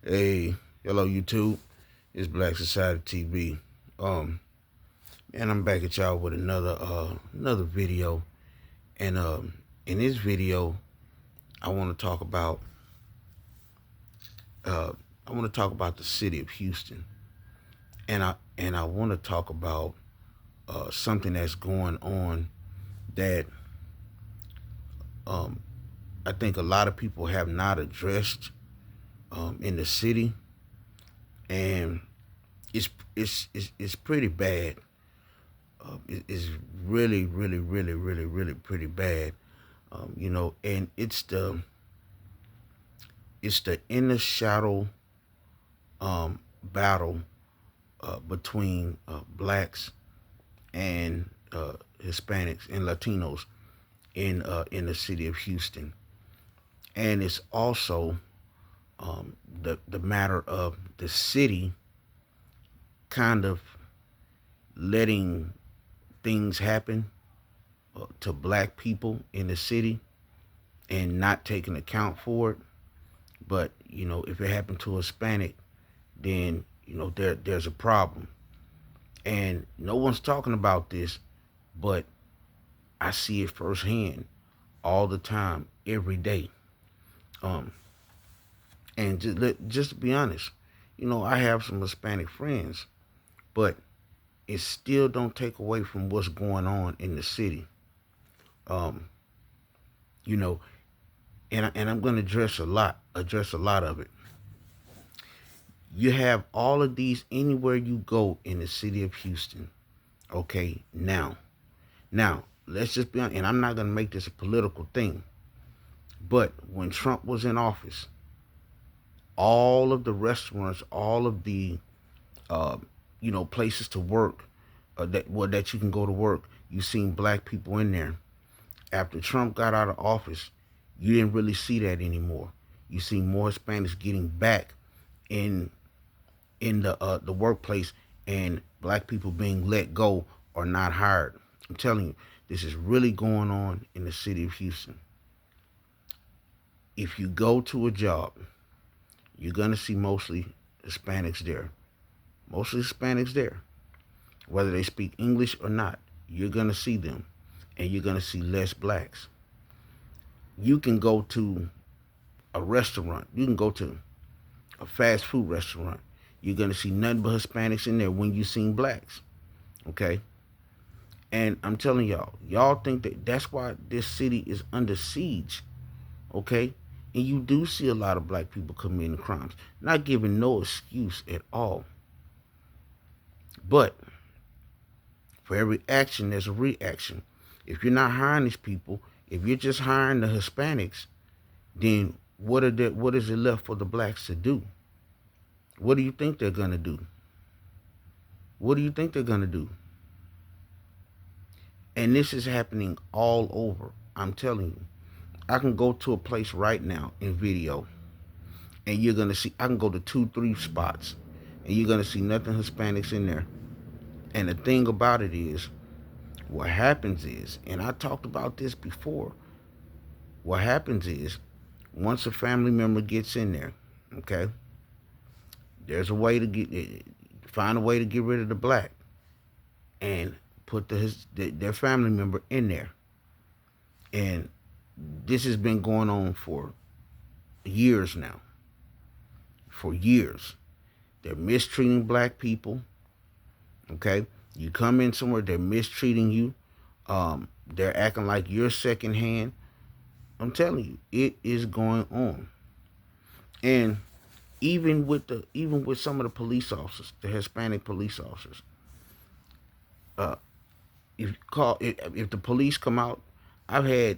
Hey, hello YouTube. It's Black Society TV. And I'm back at y'all with another video. And in this video, I want to talk about uh I want to talk about the city of Houston, and I want to talk about something that's going on that um I think a lot of people have not addressed in the city, and it's pretty bad. It's really pretty bad. And it's the inner shadow battle between blacks and Hispanics and Latinos in the city of Houston, and it's also the matter of the city kind of letting things happen to black people in the city and not taking account for it. But if it happened to a Hispanic, then there's a problem, and no one's talking about this, but I see it firsthand all the time, every day. Um, and just to be honest, I have some Hispanic friends, but it still don't take away from what's going on in the city. Um, you know, and I'm going to address a lot of it. You have all of these anywhere you go in the city of Houston. Okay, now let's just be honest, and I'm not going to make this a political thing, but when Trump was in office, all of the restaurants, all of the uh, places to work, that you can go to work, you seen black people in there. After Trump got out of office, you didn't really see that anymore. You see more Hispanics getting back in the workplace, and black people being let go or not hired. I'm telling you, this is really going on in the city of Houston. If you go to a job, you're gonna see mostly Hispanics there. Mostly Hispanics there. Whether they speak English or not, you're gonna see them, and you're gonna see less blacks. You can go to a restaurant. You can go to a fast food restaurant. You're gonna see nothing but Hispanics in there when you seen blacks. Okay, and I'm telling y'all think that that's why this city is under siege. Okay, and you do see a lot of black people committing crimes, not giving no excuse at all. But for every action, there's a reaction. If you're not hiring these people, if you're just hiring the Hispanics, then what is it left for the blacks to do? What do you think they're gonna do? What do you think they're gonna do? And this is happening all over. I'm telling you. I can go to a place right now in video, and you're gonna see. I can go to 2, 3 spots, and you're gonna see nothing Hispanics in there. And the thing about it is, what happens is, and I talked about this before. What happens is, once a family member gets in there, okay, there's a way to find a way to get rid of the black and put their family member in there. And this has been going on for years now. For years, they're mistreating black people. Okay, you come in somewhere, they're mistreating you. They're acting like you're secondhand. I'm telling you, it is going on. And even with some of the police officers, the Hispanic police officers, uh, if the police come out, I've had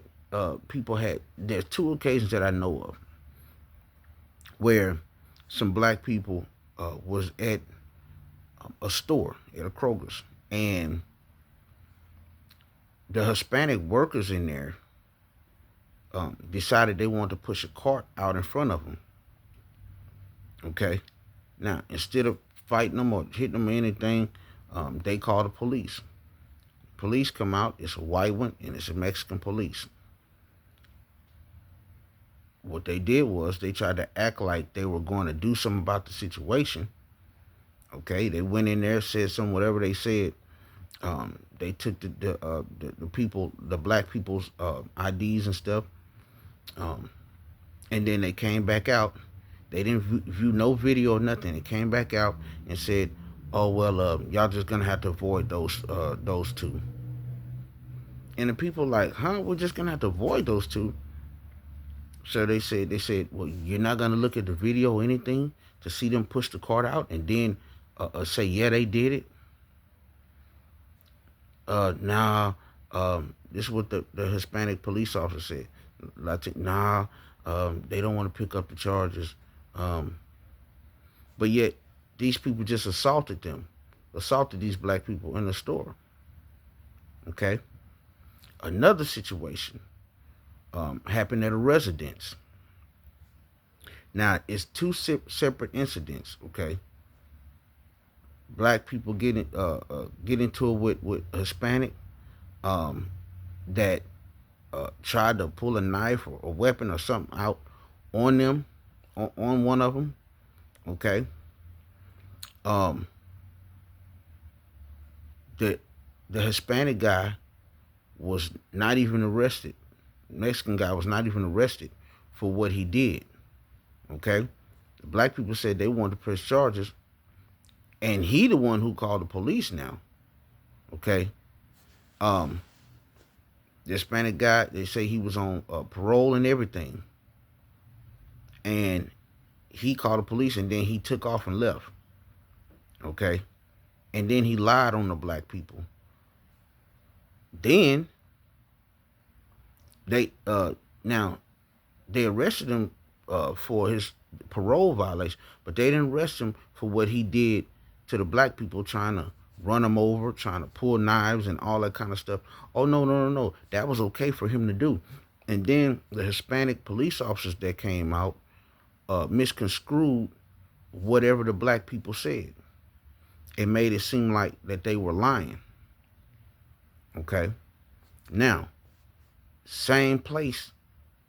people had there's 2 occasions that I know of where some black people was at a store at a Kroger's, and the Hispanic workers in there decided they wanted to push a cart out in front of them. Okay, now instead of fighting them or hitting them or anything, they call the police. Police come out. It's a white one and it's a Mexican police. what they did was they tried to act like they were going to do something about the situation. Okay, they went in there, said some whatever they said. They took the people, the black people's IDs and stuff, um, and then they came back out. They didn't view no video or nothing. They came back out and said, "Oh well, y'all just gonna have to avoid those two." And the people like, "Huh? We're just gonna have to avoid those two." So they said, "Well, you're not gonna look at the video or anything to see them push the cart out and then say, yeah, they did it." Nah, this is what the Hispanic police officer said. Nah, they don't want to pick up the charges. Um, but yet, these people just assaulted these black people in the store. Okay. Another situation happened at a residence. Now, it's two separate incidents. Okay. Black people get into it with Hispanic um, that tried to pull a knife or a weapon or something out on them, on one of them. Okay. Um, the the Hispanic guy was not even arrested. The Mexican guy was not even arrested for what he did. Okay. The black people said they wanted to press charges, and he the one who called the police now. Okay. Um, the Hispanic guy, they say he was on parole and everything, and he called the police, and then he took off and left. Okay. And then he lied on the black people. Then they now they arrested him for his parole violation, but they didn't arrest him for what he did to the black people, trying to run them over, trying to pull knives and all that kind of stuff. Oh no, no, no, no. That was okay for him to do. And then the Hispanic police officers that came out misconstrued whatever the black people said. It made it seem like that they were lying. Okay. Now, same place,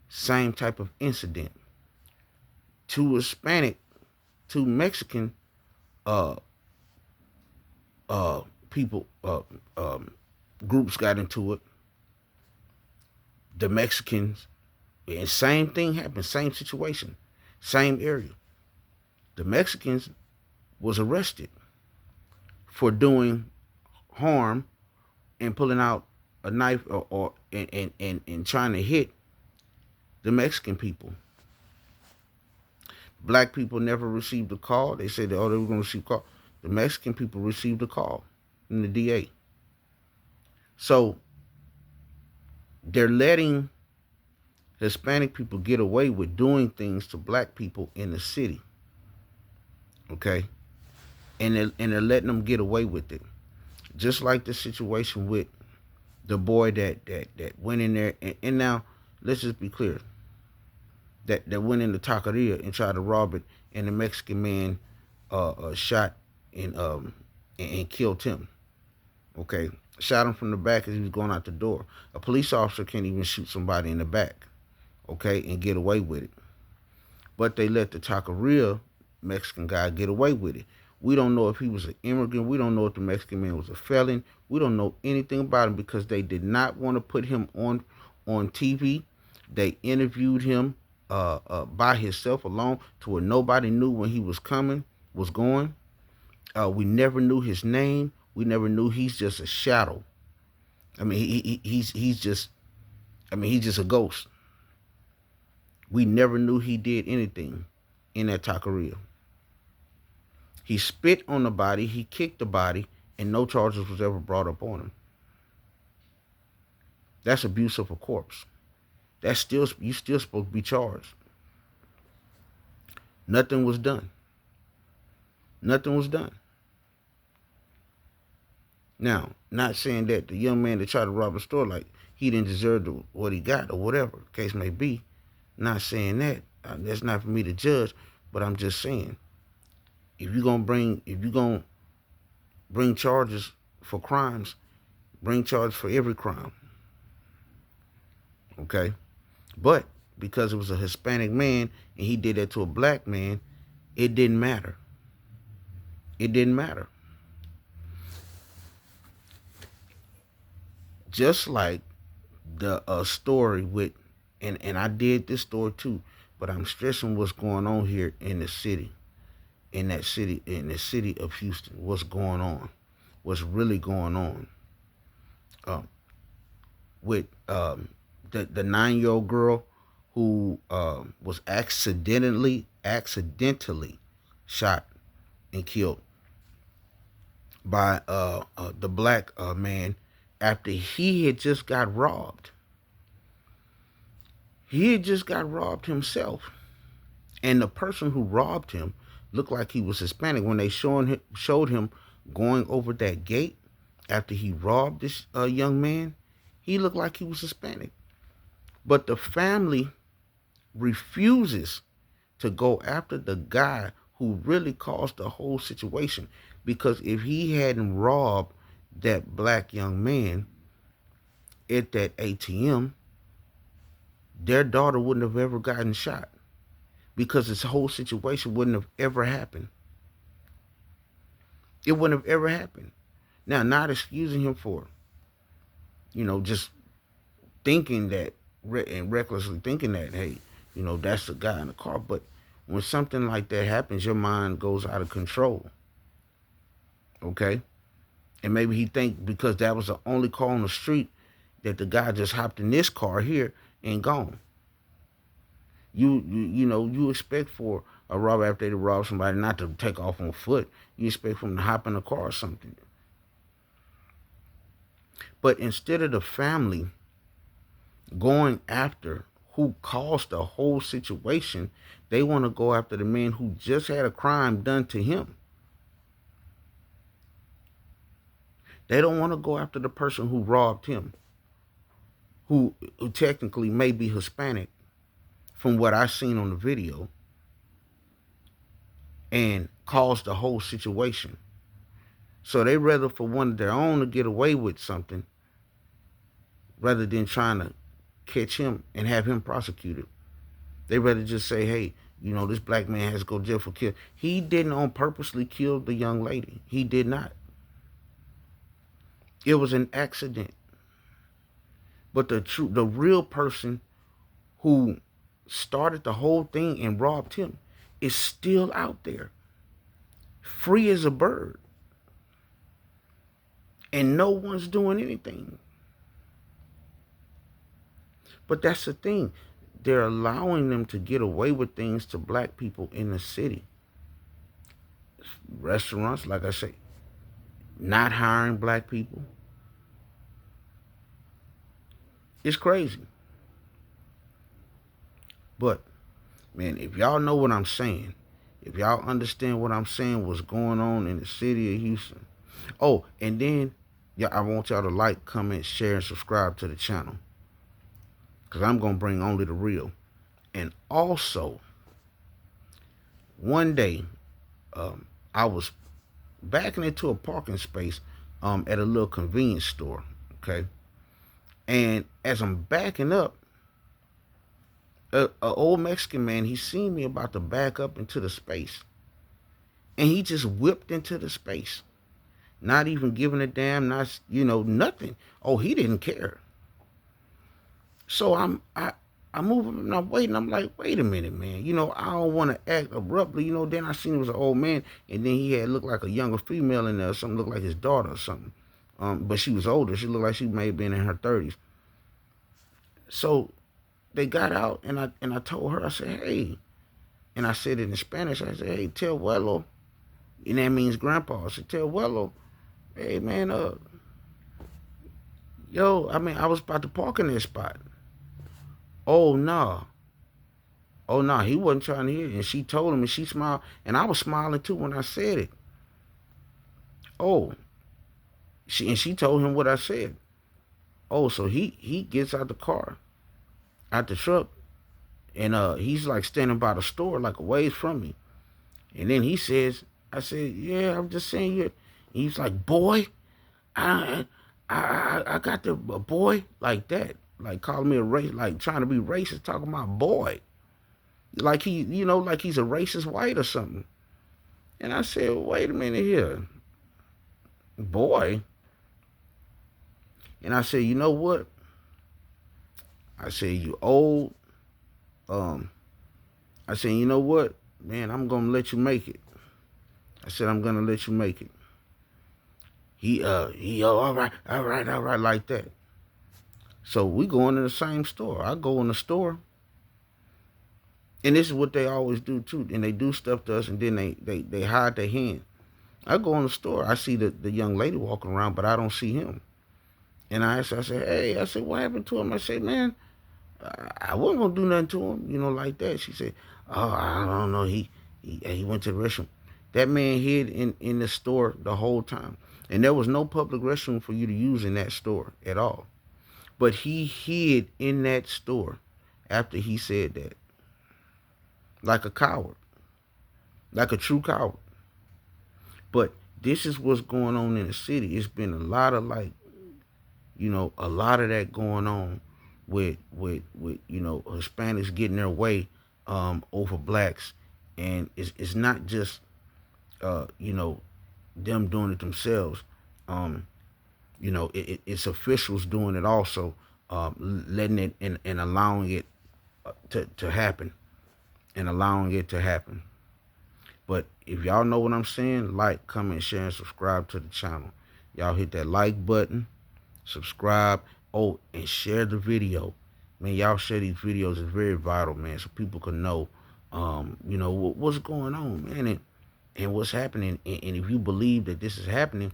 same type of incident. Two Mexican uh people groups got into it. The Mexicans, and same thing happened, same situation, same area. The Mexicans was arrested for doing harm and pulling out a knife or and trying to hit the Mexican people. Black people never received a call. They said, oh, they were going to receive a call. The Mexican people received a call from the DA. So they're letting Hispanic people get away with doing things to black people in the city. Okay? And they're letting them get away with it. Just like the situation with the boy that went in there. And now, let's just be clear. That went in the taqueria and tried to rob it, and the Mexican man shot and killed him. Okay, shot him from the back as he was going out the door. A police officer can't even shoot somebody in the back, okay, and get away with it. But they let the taqueria Mexican guy get away with it. We don't know if he was an immigrant. We don't know if the Mexican man was a felon. We don't know anything about him because they did not want to put him on TV. They interviewed him by himself alone to where nobody knew when he was going. We never knew his name. We never knew. He's just a shadow. I mean, he's just a ghost. We never knew he did anything in that taqueria. He spit on the body, he kicked the body, and no charges was ever brought up on him. That's abuse of a corpse. You still supposed to be charged. Nothing was done. Nothing was done. Now, not saying that the young man that tried to rob a store, like, he didn't deserve what he got or whatever the case may be. Not saying that. That's not for me to judge, but I'm just saying, if you're gonna bring charges for crimes, bring charges for every crime. Okay? But because it was a Hispanic man and he did that to a black man, it didn't matter. It didn't matter. Just like the story with, and I did this story too, but I'm stressing what's going on here in the city, in the city of Houston. What's going on? What's really going on? Um, with the 9-year-old girl who was accidentally shot and killed by the black man after he had just got robbed. He had just got robbed himself, and the person who robbed him looked like he was Hispanic. When they showed him going over that gate after he robbed this young man, he looked like he was Hispanic. But the family refuses to go after the guy who really caused the whole situation, because if he hadn't robbed that black young man at that ATM, their daughter wouldn't have ever gotten shot, because this whole situation wouldn't have ever happened. It wouldn't have ever happened. Now, not excusing him for, just thinking that and recklessly thinking that, hey, that's the guy in the car. But when something like that happens, your mind goes out of control. Okay? And maybe he think because that was the only car on the street that the guy just hopped in this car here and gone. You expect for a robber, after they rob somebody, not to take off on foot. You expect for him to hop in a car or something. But instead of the family going after who caused the whole situation, they want to go after the man who just had a crime done to him. They don't want to go after the person who robbed him, who technically may be Hispanic from what I've seen on the video, and caused the whole situation. So they rather for one of their own to get away with something rather than trying to catch him and have him prosecuted. They rather just say, hey, this black man has to go to jail for kill. He didn't on purposely kill the young lady. He did not. It was an accident. But the real person who started the whole thing and robbed him is still out there, free as a bird. And no one's doing anything. But that's the thing. They're allowing them to get away with things to black people in the city. Restaurants, like I say, not hiring black people. It's crazy. But, man, if y'all know what I'm saying, if y'all understand what I'm saying, what's going on in the city of Houston. Oh, and then, I want y'all to like, comment, share, and subscribe to the channel, because I'm going to bring only the real. And also, one day, I was backing into a parking space at a little convenience store, okay? And as I'm backing up, a old Mexican man, he seen me about to back up into the space. And he just whipped into the space. Not even giving a damn, nothing. Oh, he didn't care. So I'm moving and I'm waiting. I'm like, wait a minute, man. I don't want to act abruptly. Then I seen it was an old man, and then he had looked like a younger female in there, or something, looked like his daughter or something. But she was older. She looked like she may have been in her 30s. So they got out, and I told her, I said, hey, and I said it in Spanish. I said, hey, tell Wello, and that means grandpa. I said, tell Wello, hey, man, I was about to park in that spot. Oh, no. Oh, no, he wasn't trying to hear it. And she told him, and she smiled, and I was smiling too when I said it. Oh, she told him what I said. Oh, so he gets out the car, out the truck, and he's like standing by the store, like a ways from me. And then he says, I said, yeah, I'm just saying you. He's like, boy, I got the boy, like that. like calling me a race, like trying to be racist, talking about boy, like like he's a racist white or something. And I said, wait a minute here, boy. And I said, you know what? I said, you old. Um, I said, you know what, man, I'm gonna let you make it. I said, I'm gonna let you make it. All right, all right, all right, like that. So we going in the same store. I go in the store, and this is what they always do too. And they do stuff to us, and then they hide their hand. I go in the store. I see the young lady walking around, but I don't see him. And I said, hey, I said, what happened to him? I said, man, I wasn't gonna do nothing to him, like that. She said, oh, I don't know. He went to the restroom. That man hid in the store the whole time, and there was no public restroom for you to use in that store at all. But he hid in that store after he said that, like a coward, like a true coward. But this is what's going on in the city. It's been a lot of a lot of that going on with Hispanics getting their way over blacks, and it's not just them doing it themselves. It's officials doing it also, letting it and allowing it to happen, and allowing it to happen. But if y'all know what I'm saying, like, comment, share, and subscribe to the channel. Y'all hit that like button, subscribe, and share the video. Man, y'all share these videos is very vital, man, so people can know, what's going on, man, and what's happening. And if you believe that this is happening,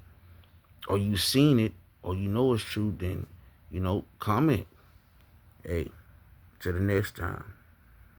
or you've seen it, or you know it's true, then, comment. Hey, till the next time.